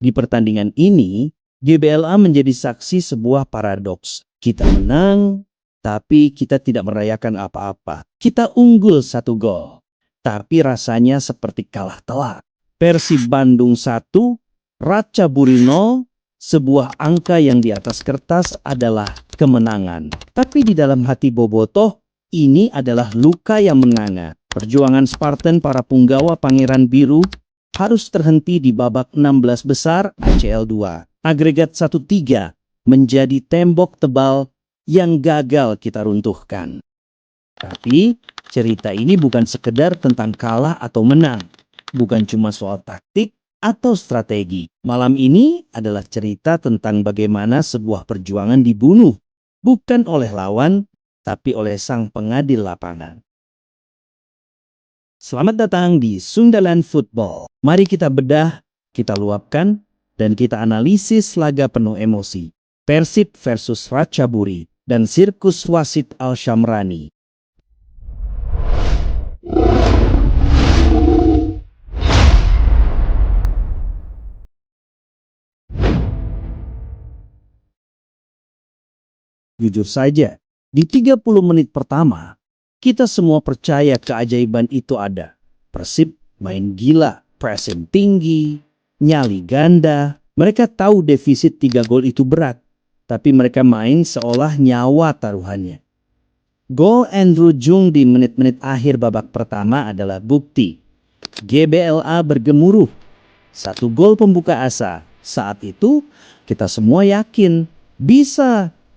Di pertandingan ini, GBLA menjadi saksi sebuah paradoks. Kita menang, tapi kita tidak merayakan apa-apa. Kita unggul 1 gol, tapi rasanya seperti kalah telak. Persib Bandung 1, Ratchaburi 0, sebuah angka yang di atas kertas adalah kemenangan. Tapi di dalam hati bobotoh, ini adalah luka yang menganga. Perjuangan Spartan para punggawa Pangeran Biru harus terhenti di babak 16 besar ACL 2. Agregat 1-3 menjadi tembok tebal yang gagal kita runtuhkan. Tapi cerita ini bukan sekedar tentang kalah atau menang. Bukan cuma soal taktik atau strategi. Malam ini adalah cerita tentang bagaimana sebuah perjuangan dibunuh. Bukan oleh lawan, tapi oleh sang pengadil lapangan. Selamat datang di Sundaland Football. Mari kita bedah, kita luapkan, dan kita analisis laga penuh emosi. Persib versus Ratchaburi dan sirkus wasit Al-Shamrani. Jujur saja, di 30 menit pertama, kita semua percaya keajaiban itu ada. Persib main gila, pressing tinggi, nyali ganda. Mereka tahu defisit 3 gol itu berat, tapi mereka main seolah nyawa taruhannya. Gol Andrew Jung di menit-menit akhir babak pertama adalah bukti. GBLA bergemuruh. 1 gol pembuka asa. Saat itu, kita semua yakin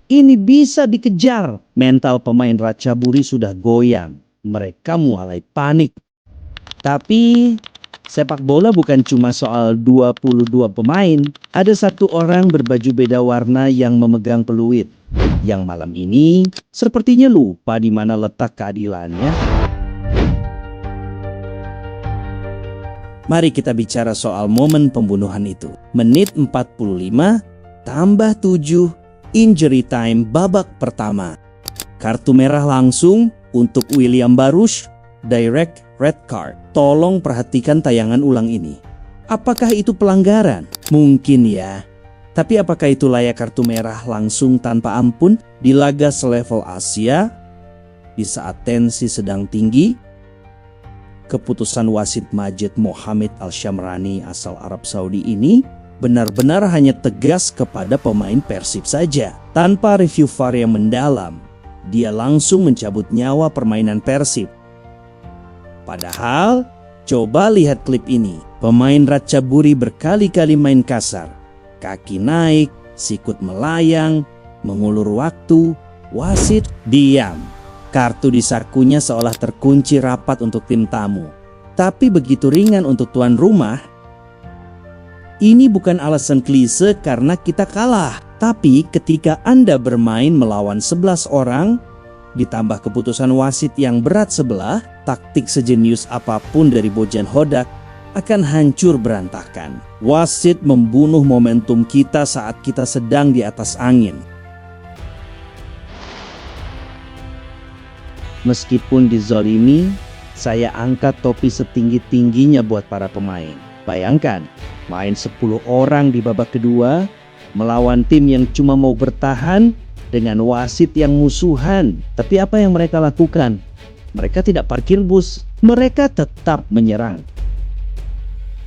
ini bisa dikejar. Mental pemain Ratchaburi sudah goyang. Mereka mulai panik. Tapi sepak bola bukan cuma soal 22 pemain. Ada 1 orang berbaju beda warna yang memegang peluit. Yang malam ini sepertinya lupa di mana letak keadilannya. Mari kita bicara soal momen pembunuhan itu. Menit 45 tambah 7. Injury time babak pertama. Kartu merah langsung untuk William Barush, direct red card. Tolong perhatikan tayangan ulang ini. Apakah itu pelanggaran? Mungkin ya. Tapi apakah itu layak kartu merah langsung tanpa ampun di laga selevel Asia? Di saat tensi sedang tinggi? Keputusan wasit Majid Mohammed Al-Shamrani asal Arab Saudi ini benar-benar hanya tegas kepada pemain Persib saja. Tanpa review VAR yang mendalam, dia langsung mencabut nyawa permainan Persib. Padahal, coba lihat klip ini. Pemain Ratchaburi berkali-kali main kasar. Kaki naik, sikut melayang, mengulur waktu. Wasit diam. Kartu di sakunya seolah terkunci rapat untuk tim tamu. Tapi begitu ringan untuk tuan rumah. Ini bukan alasan klise karena kita kalah. Tapi ketika Anda bermain melawan 11 orang, ditambah keputusan wasit yang berat sebelah, taktik sejenius apapun dari Bojan Hodak akan hancur berantakan. Wasit membunuh momentum kita saat kita sedang di atas angin. Meskipun dizolimi, saya angkat topi setinggi-tingginya buat para pemain. Bayangkan, main 10 orang di babak kedua, melawan tim yang cuma mau bertahan dengan wasit yang musuhan. Tapi apa yang mereka lakukan? Mereka tidak parkir bus, mereka tetap menyerang.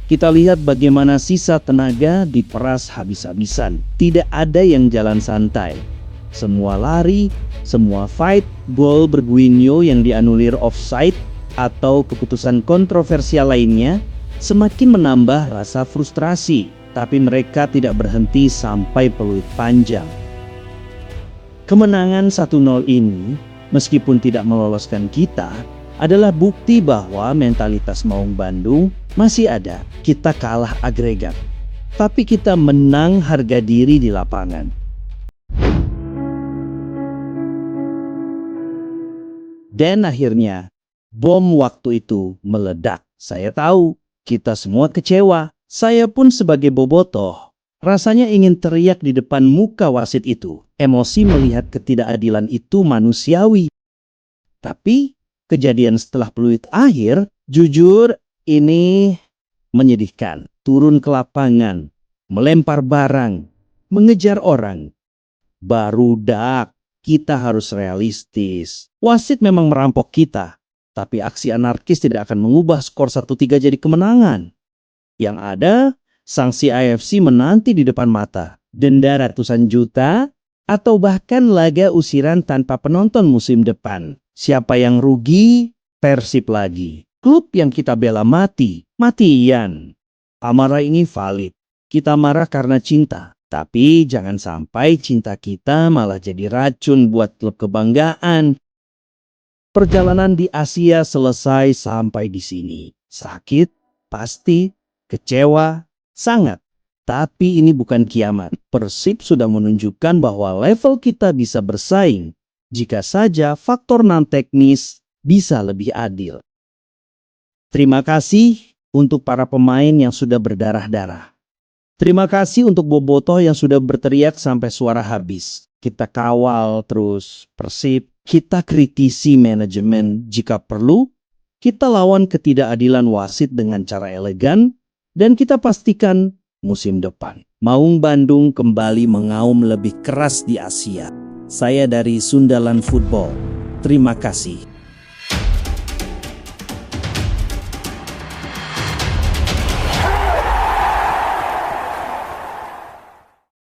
Kita lihat bagaimana sisa tenaga diperas habis-habisan. Tidak ada yang jalan santai. Semua lari, semua fight, gol Berguinho yang dianulir offside atau keputusan kontroversial lainnya semakin menambah rasa frustrasi. Tapi mereka tidak berhenti sampai peluit panjang. Kemenangan 1-0 ini, meskipun tidak meloloskan kita, adalah bukti bahwa mentalitas Maung Bandung masih ada. Kita kalah agregat, tapi kita menang harga diri di lapangan. Dan akhirnya, bom waktu itu meledak. Saya tahu, kita semua kecewa. Saya pun sebagai bobotoh, rasanya ingin teriak di depan muka wasit itu. Emosi melihat ketidakadilan itu manusiawi. Tapi kejadian setelah peluit akhir, jujur ini menyedihkan. Turun ke lapangan, melempar barang, mengejar orang. Barudak, kita harus realistis. Wasit memang merampok kita, tapi aksi anarkis tidak akan mengubah skor 1-3 jadi kemenangan. Yang ada, sanksi AFC menanti di depan mata. Denda ratusan juta, atau bahkan laga usiran tanpa penonton musim depan. Siapa yang rugi? Persib lagi. Klub yang kita bela mati. Matian. Amarah ini valid. Kita marah karena cinta. Tapi jangan sampai cinta kita malah jadi racun buat klub kebanggaan. Perjalanan di Asia selesai sampai di sini. Sakit, pasti, kecewa, sangat. Tapi ini bukan kiamat. Persib sudah menunjukkan bahwa level kita bisa bersaing. Jika saja faktor non-teknis bisa lebih adil. Terima kasih untuk para pemain yang sudah berdarah-darah. Terima kasih untuk Bobotoh yang sudah berteriak sampai suara habis. Kita kawal terus Persib. Kita kritisi manajemen jika perlu. Kita lawan ketidakadilan wasit dengan cara elegan. Dan kita pastikan musim depan Maung Bandung kembali mengaum lebih keras di Asia. Saya dari Sundaland Football. Terima kasih.